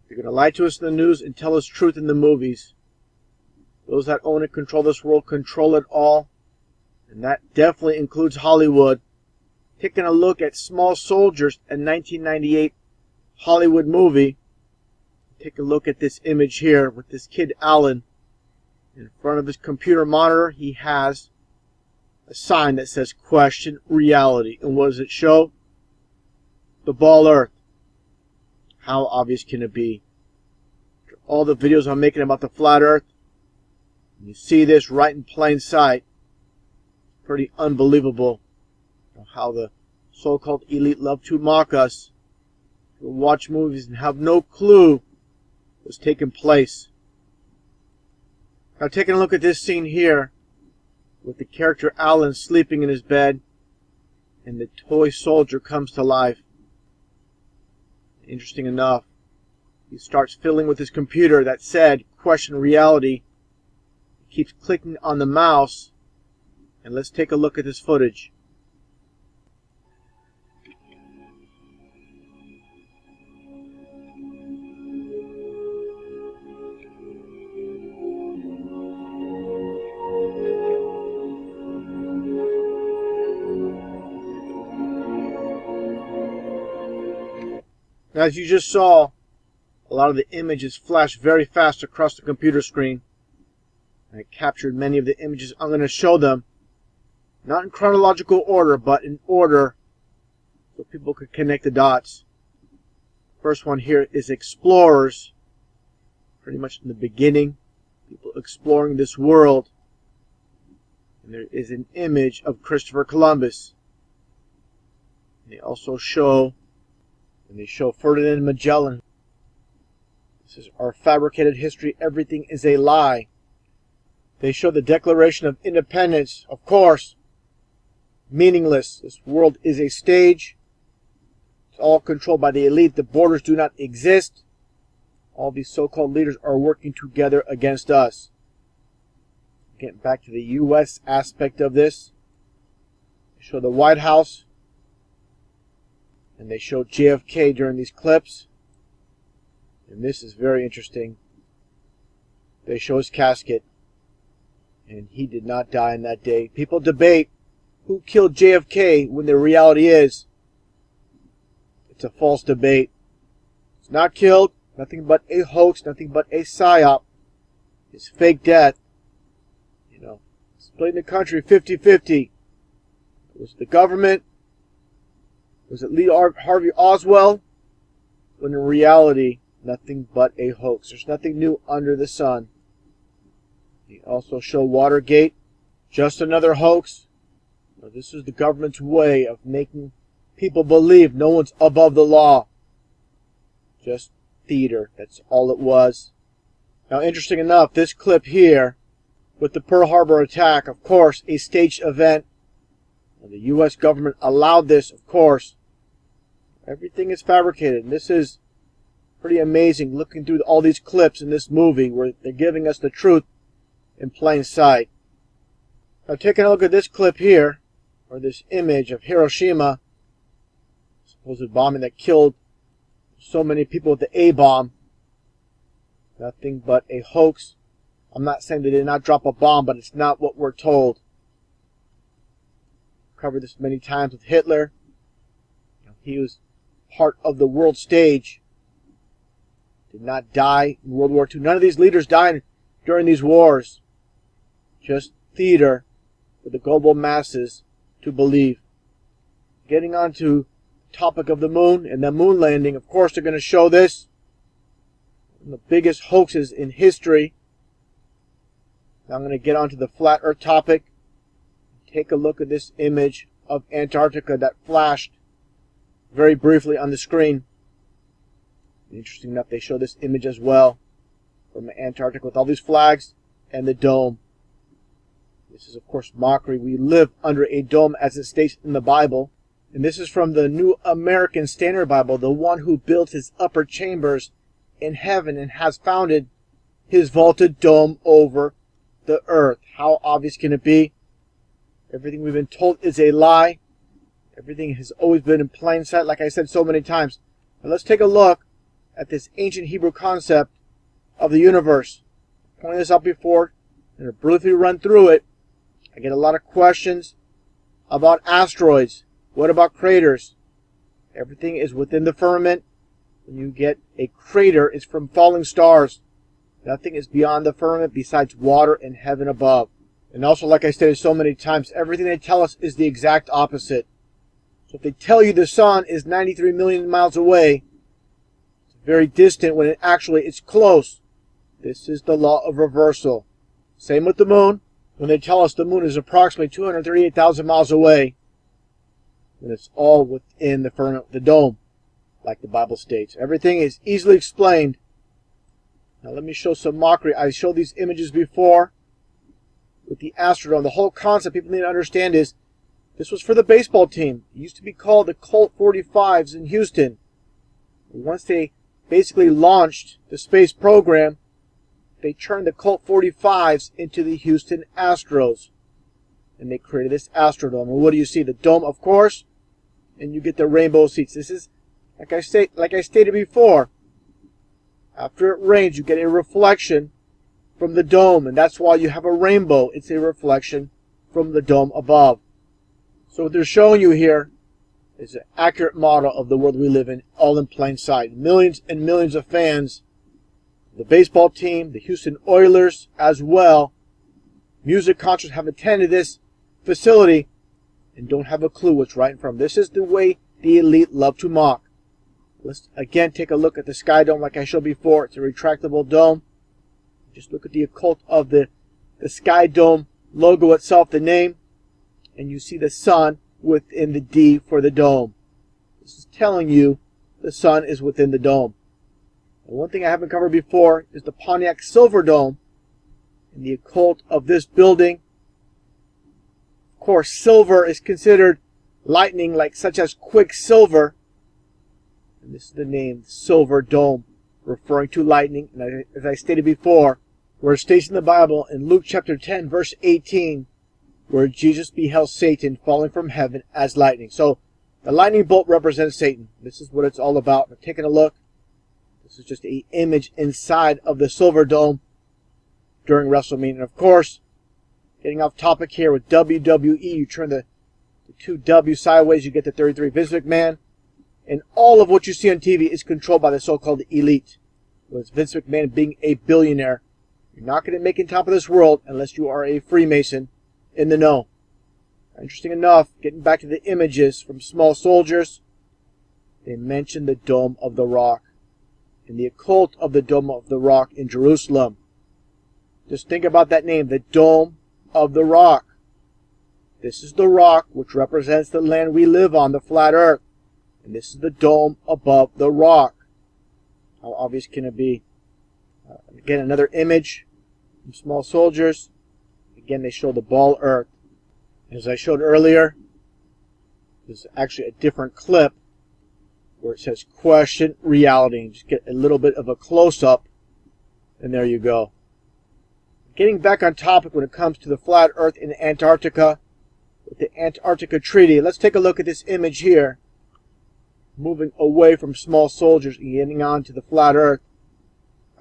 They're going to lie to us in the news and tell us truth in the movies. Those that own and control this world control it all. And that definitely includes Hollywood. Taking a look at Small Soldiers, a 1998 Hollywood movie. Take a look at this image here with this kid Alan. In front of his computer monitor, he has a sign that says "Question Reality." And what does it show? The ball Earth. How obvious can it be? All the videos I'm making about the flat Earth, you see this right in plain sight. Pretty unbelievable how the so-called elite love to mock us. We'll watch movies and have no clue what's taking place. Now taking a look at this scene here with the character Alan sleeping in his bed and the toy soldier comes to life. Interesting enough, he starts fiddling with his computer that said "Question Reality." He keeps clicking on the mouse, and let's take a look at this footage. Now, as you just saw, a lot of the images flashed very fast across the computer screen. I captured many of the images. I'm going to show them, not in chronological order, but in order so people could connect the dots. First one here is explorers. Pretty much in the beginning, people exploring this world. And there is an image of Christopher Columbus. And they also show Ferdinand Magellan. This is our fabricated history. Everything is a lie. They show the Declaration of Independence. Of course, meaningless. This world is a stage. It's all controlled by the elite. The borders do not exist. All these so-called leaders are working together against us. Getting back to the U.S. aspect of this. They show the White House. And they show JFK during these clips. And this is very interesting. They show his casket. And he did not die on that day. People debate who killed JFK when the reality is it's a false debate. It's not killed. Nothing but a hoax. Nothing but a psyop. His fake death. Splitting the country 50-50. It was the government. Was it Lee Harvey Oswald? When in reality, nothing but a hoax. There's nothing new under the sun. They also show Watergate. Just another hoax. Now, this is the government's way of making people believe no one's above the law. Just theater. That's all it was. Now, interesting enough, this clip here with the Pearl Harbor attack, of course, a staged event. The U.S. government allowed this, of course. Everything is fabricated. And this is pretty amazing looking through all these clips in this movie where they're giving us the truth in plain sight. Now taking a look at this clip here, or this image of Hiroshima, supposed bombing that killed so many people with the A-bomb. Nothing but a hoax. I'm not saying they did not drop a bomb, but it's not what we're told. Covered this many times with Hitler. He was part of the world stage. Did not die in World War II. None of these leaders died during these wars. Just theater for the global masses to believe. Getting on to the topic of the moon and the moon landing. Of course, they're going to show this. One of the biggest hoaxes in history. Now I'm going to get on to the flat earth topic. Take a look at this image of Antarctica that flashed very briefly on the screen. Interesting enough, they show this image as well from Antarctica with all these flags and the dome. This is, of course, mockery. We live under a dome as it states in the Bible. And this is from the New American Standard Bible, the one who built his upper chambers in heaven and has founded his vaulted dome over the earth. How obvious can it be? Everything we've been told is a lie. Everything has always been in plain sight, like I said so many times. Now let's take a look at this ancient Hebrew concept of the universe. I pointed this out before, and to briefly run through it. I get a lot of questions about asteroids. What about craters? Everything is within the firmament. When you get a crater, it's from falling stars. Nothing is beyond the firmament besides water and heaven above. And also, like I stated so many times, everything they tell us is the exact opposite. So if they tell you the sun is 93 million miles away, it's very distant when it's close. This is the law of reversal. Same with the moon. When they tell us the moon is approximately 238,000 miles away, then it's all within the firmament, the dome, like the Bible states. Everything is easily explained. Now let me show some mockery. I showed these images before with the Astrodome. The whole concept people need to understand is this was for the baseball team. It used to be called the Colt 45s in Houston. Once they basically launched the space program, they turned the Colt 45s into the Houston Astros. And they created this Astrodome. And what do you see? The dome, of course. And you get the rainbow seats. This is, like I stated before, after it rains, you get a reflection from the dome. And that's why you have a rainbow. It's a reflection from the dome above. So what they're showing you here is an accurate model of the world we live in, all in plain sight. Millions and millions of fans, the baseball team, the Houston Oilers as well, music concerts have attended this facility and don't have a clue what's right in front of them. This is the way the elite love to mock. Let's again take a look at the Sky Dome like I showed before. It's a retractable dome. Just look at the occult of the Sky Dome logo itself, the name, and you see the sun within the D for the dome. This is telling you the sun is within the dome. And one thing I haven't covered before is the Pontiac Silver Dome and the occult of this building. Of course, silver is considered lightning, like such as quicksilver. And this is the name, Silver Dome, referring to lightning. And as I stated before, where it states in the Bible in Luke chapter 10, verse 18, where Jesus beheld Satan falling from heaven as lightning. So the lightning bolt represents Satan. This is what it's all about. Now, taking a look, this is just an image inside of the Silver Dome during WrestleMania. And of course, getting off topic here with WWE, you turn the two W sideways, you get the 33 Vince McMahon. And all of what you see on TV is controlled by the so-called elite. With Vince McMahon being a billionaire, you're not going to make it top of this world unless you are a Freemason in the know. Interesting enough, getting back to the images from Small Soldiers, they mentioned the Dome of the Rock and the occult of the Dome of the Rock in Jerusalem. Just think about that name, the Dome of the Rock. This is the rock which represents the land we live on, the flat earth. And this is the dome above the rock. How obvious can it be? Again, another image from Small Soldiers. Again, they show the ball earth. As I showed earlier, there's actually a different clip where it says question reality. And just get a little bit of a close-up, and there you go. Getting back on topic when it comes to the flat earth in Antarctica, with the Antarctica Treaty, let's take a look at this image here. Moving away from Small Soldiers and getting on to the flat earth.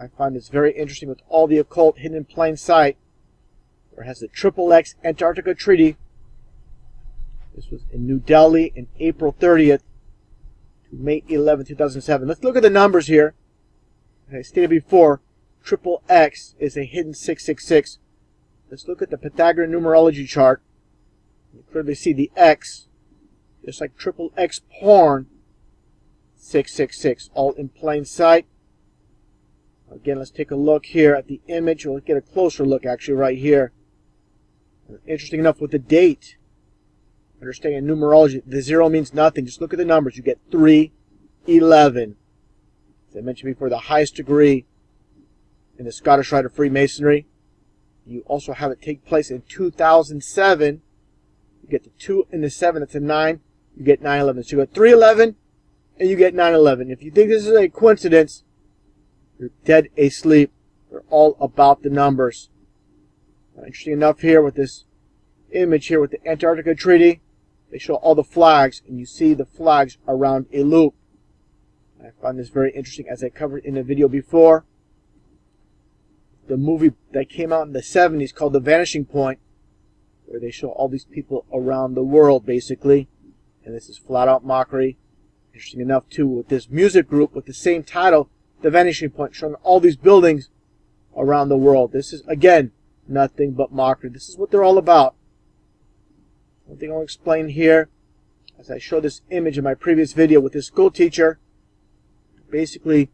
I find this very interesting with all the occult hidden in plain sight. Where it has the XXX Antarctica Treaty. This was in New Delhi in April 30th to May 11, 2007. Let's look at the numbers here. As I stated before, XXX is a hidden 666. Let's look at the Pythagorean numerology chart. You clearly see the X, just like XXX porn, 666, all in plain sight. Again, let's take a look here at the image. We'll get a closer look actually right here. Interesting enough with the date. Understanding numerology, the 0 means nothing. Just look at the numbers. You get 311. As I mentioned before, the highest degree in the Scottish Rite of Freemasonry. You also have it take place in 2007. You get the 2 and the 7, that's a 9. You get 911. So you got 311 and you get 911. If you think this is a coincidence, you're dead asleep. They're all about the numbers. Interesting enough here with this image here with the Antarctica Treaty, they show all the flags, and you see the flags around a loop. I find this very interesting, as I covered in a video before. The movie that came out in the 70s called The Vanishing Point, where they show all these people around the world, basically. And this is flat out mockery. Interesting enough, too, with this music group with the same title, The Vanishing Point, showing all these buildings around the world. This is, again, nothing but mockery. This is what they're all about. One thing I'll explain here, as I show this image in my previous video with this school teacher, basically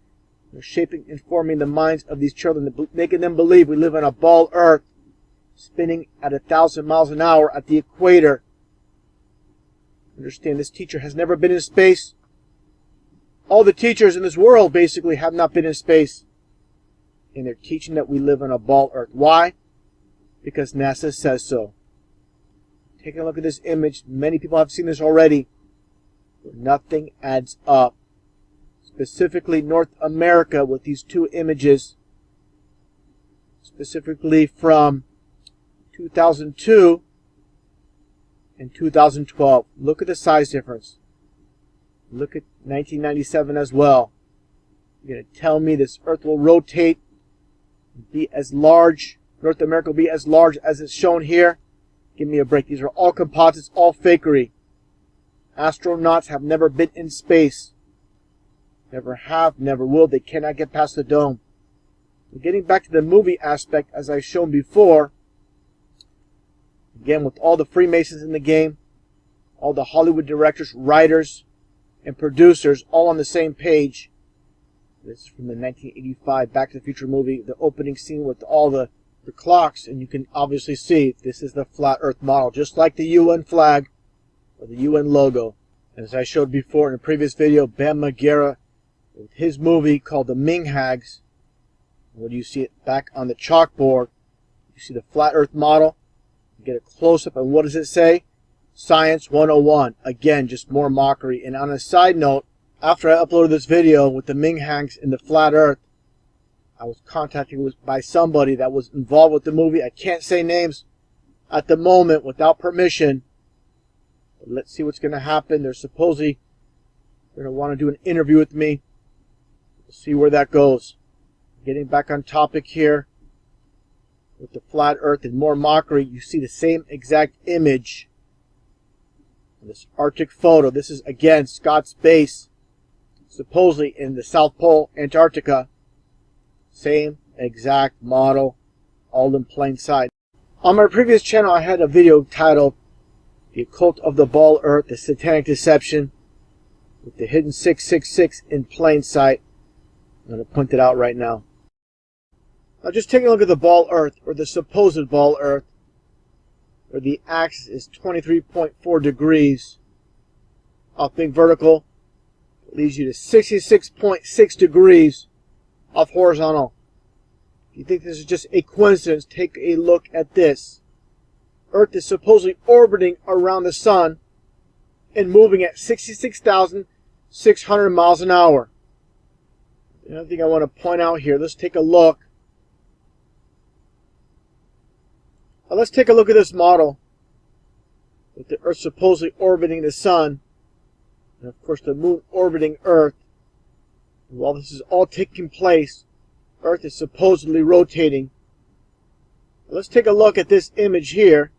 shaping and forming the minds of these children, making them believe we live on a ball earth, spinning at 1,000 miles an hour at the equator. Understand, this teacher has never been in space. All the teachers in this world basically have not been in space. And they're teaching that we live on a ball earth. Why? Because NASA says so. Taking a look at this image, many people have seen this already. Nothing adds up. Specifically North America with these two images. Specifically from 2002 and 2012. Look at the size difference. Look at 1997 as well. You're going to tell me this Earth will rotate, be as large, North America will be as large as it's shown here? Give me a break. These are all composites, all fakery. Astronauts have never been in space. Never have, never will. They cannot get past the dome. Getting back to the movie aspect, as I've shown before, again, with all the Freemasons in the game, all the Hollywood directors, writers, and producers all on the same page. This is from the 1985 Back to the Future movie, the opening scene with all the clocks, and you can obviously see this is the flat earth model, just like the UN flag or the UN logo. And as I showed before in a previous video, Bam Margera, with his movie called The Ming Hags, when you see it back on the chalkboard, you see the flat earth model, you get a close-up, and what does it say? Science 101. Again, just more mockery. And on a side note, after I uploaded this video with the Ming Hags in the flat earth, I was contacted by somebody that was involved with the movie. I can't say names at the moment without permission. But let's see what's going to happen. They're supposedly going to want to do an interview with me. We'll see where that goes. Getting back on topic here with the flat earth and more mockery, you see the same exact image. This Arctic photo. This is, again, Scott's base, supposedly in the South Pole, Antarctica. Same exact model, all in plain sight. On my previous channel, I had a video titled The Occult of the Ball Earth, the Satanic Deception, with the hidden 666 in plain sight. I'm going to point it out right now. Now just taking a look at the ball earth, or the supposed ball earth, where the axis is 23.4 degrees off being vertical, it leads you to 66.6 degrees off horizontal. If you think this is just a coincidence, take a look at this. Earth is supposedly orbiting around the sun and moving at 66,600 miles an hour. Another thing I want to point out here, let's take a look. Now let's take a look at this model with the Earth supposedly orbiting the sun, and of course the moon orbiting Earth. And while this is all taking place, Earth is supposedly rotating. Now let's take a look at this image here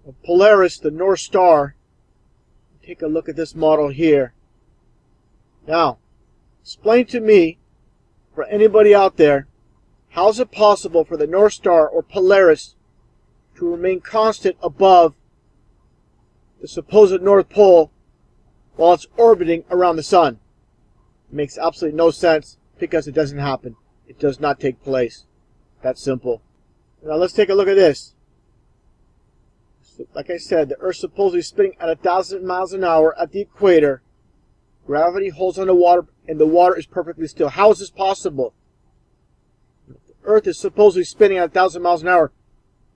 of Polaris, the North Star. Take a look at this model here. Now, explain to me, for anybody out there, how is it possible for the North Star or Polaris to remain constant above the supposed North Pole while it's orbiting around the sun? It makes absolutely no sense because it doesn't happen. It does not take place. That's simple. Now let's take a look at this. Like I said, the Earth supposedly spinning at 1,000 miles an hour at the equator. Gravity holds on the water and the water is perfectly still. How is this possible? Earth is supposedly spinning at 1,000 miles an hour.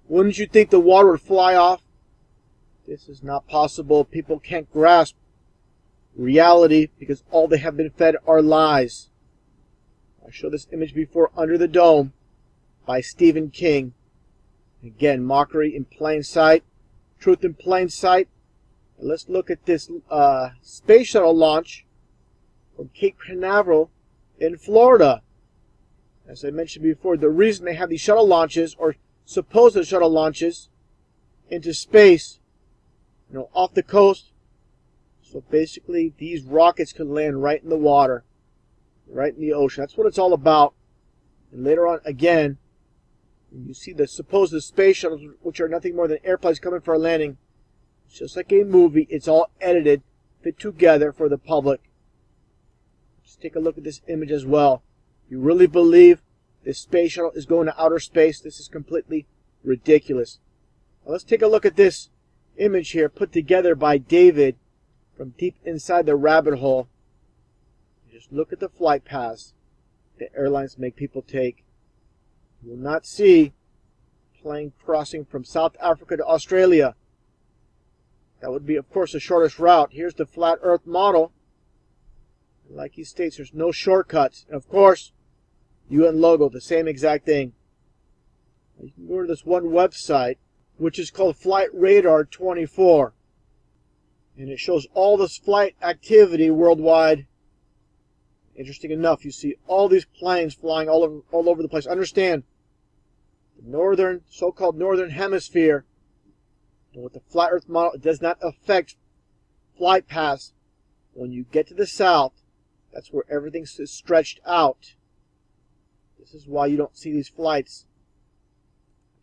Wouldn't you think the water would fly off? This is not possible. People can't grasp reality because all they have been fed are lies. I showed this image before, Under the Dome by Stephen King. Again, mockery in plain sight, truth in plain sight. Let's look at this space shuttle launch from Cape Canaveral in Florida. As I mentioned before, the reason they have these shuttle launches, or supposed shuttle launches, into space, off the coast, so basically these rockets could land right in the water, right in the ocean. That's what it's all about. And later on, again, you see the supposed space shuttles, which are nothing more than airplanes coming for a landing. It's just like a movie. It's all edited, fit together for the public. Just take a look at this image as well. You really believe this space shuttle is going to outer space? This is completely ridiculous. Now let's take a look at this image here put together by David from deep inside the rabbit hole. Just look at the flight paths that airlines make people take. You will not see plane crossing from South Africa to Australia. That would be, of course, the shortest route. Here's the flat Earth model. Like he states, there's no shortcuts. And of course, UN logo, the same exact thing. You can go to this one website, which is called Flight Radar 24. And it shows all this flight activity worldwide. Interesting enough, you see all these planes flying all over the place. Understand, the so-called northern hemisphere, and with the flat Earth model, it does not affect flight paths. When you get to the south, that's where everything is stretched out. This is why you don't see these flights.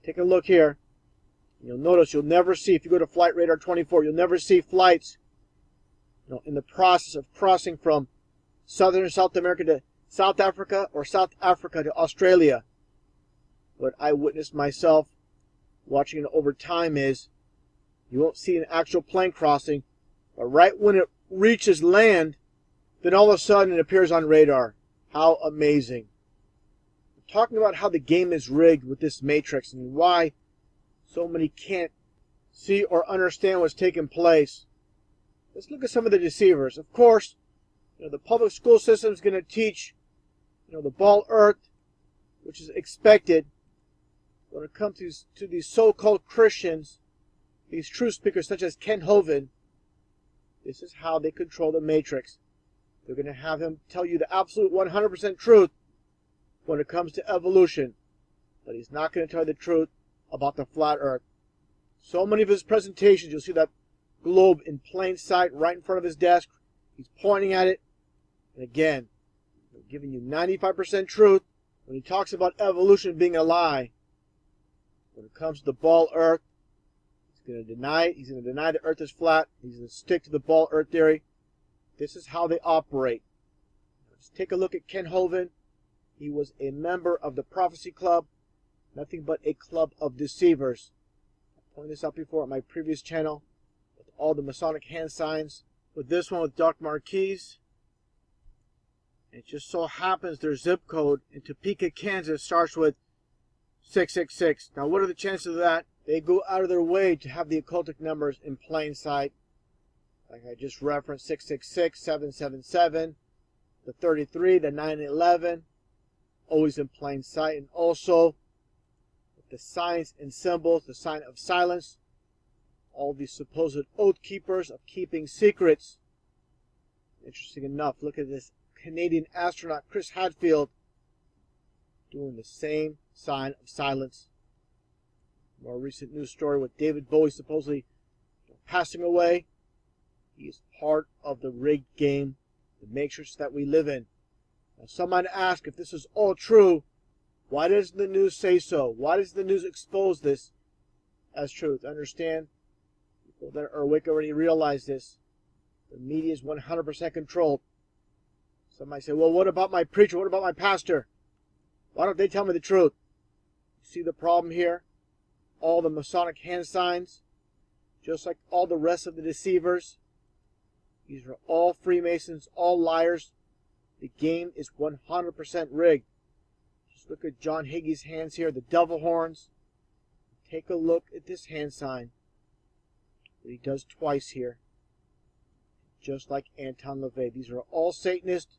Take a look here. You'll notice you'll never see, if you go to Flight Radar 24, you'll never see flights in the process of crossing from southern South America to South Africa, or South Africa to Australia. What I witnessed myself watching it over time is you won't see an actual plane crossing, but right when it reaches land, then all of a sudden it appears on radar. How amazing. I'm talking about how the game is rigged with this matrix and why so many can't see or understand what's taking place. Let's look at some of the deceivers. Of course, the public school system is going to teach, the ball earth, which is expected. When it comes to these so-called Christians, these truth speakers such as Ken Hovind, this is how they control the matrix. They're going to have him tell you the absolute 100% truth when it comes to evolution, but he's not going to tell you the truth about the flat earth. So many of his presentations, you'll see that globe in plain sight right in front of his desk. He's pointing at it. And again, they're giving you 95% truth when he talks about evolution being a lie. When it comes to the ball earth, he's going to deny it. He's going to deny the earth is flat. He's going to stick to the ball earth theory. This is how they operate. Let's take a look at Ken Hovind. He was a member of the Prophecy Club, nothing but a club of deceivers. I pointed this out before at my previous channel with all the Masonic hand signs. With this one with Doc Marquise. It just so happens their zip code in Topeka, Kansas starts with 666. Now what are the chances of that? They go out of their way to have the occultic numbers in plain sight. Like I just referenced, 666, 777, the 33, the 911, always in plain sight. And also, with the signs and symbols, the sign of silence, all these supposed oath keepers of keeping secrets. Interesting enough, look at this Canadian astronaut, Chris Hadfield, doing the same sign of silence. More recent news story with David Bowie supposedly passing away. He is part of the rigged game, the matrix that we live in. Now, some might ask, if this is all true, why doesn't the news say so? Why does the news expose this as truth? Understand? People that are awake already realize this. The media is 100% controlled. Some might say, well, what about my preacher? What about my pastor? Why don't they tell me the truth? You see the problem here? All the Masonic hand signs, just like all the rest of the deceivers. These are all Freemasons, all liars. The game is 100% rigged. Just look at John Hagee's hands here, the devil horns. Take a look at this hand sign that he does twice here. Just like Anton LaVey. These are all Satanists.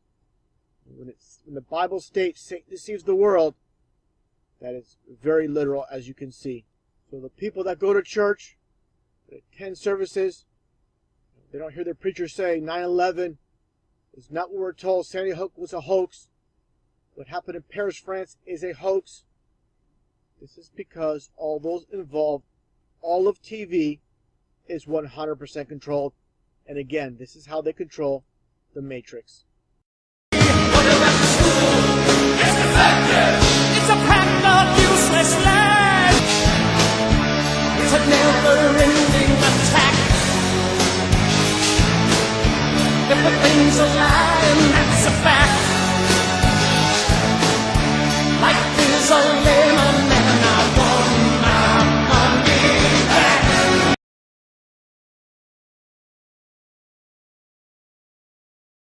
When the Bible states Satan deceives the world, that is very literal, as you can see. So the people that go to church, that attend services, They don't hear their preachers say 9/11 is not what we're told. Sandy Hook was a hoax. What happened in Paris, France is a hoax. This is because all those involved, all of TV, is 100% controlled. And again, this is how they control the Matrix. What about the school? It's defective!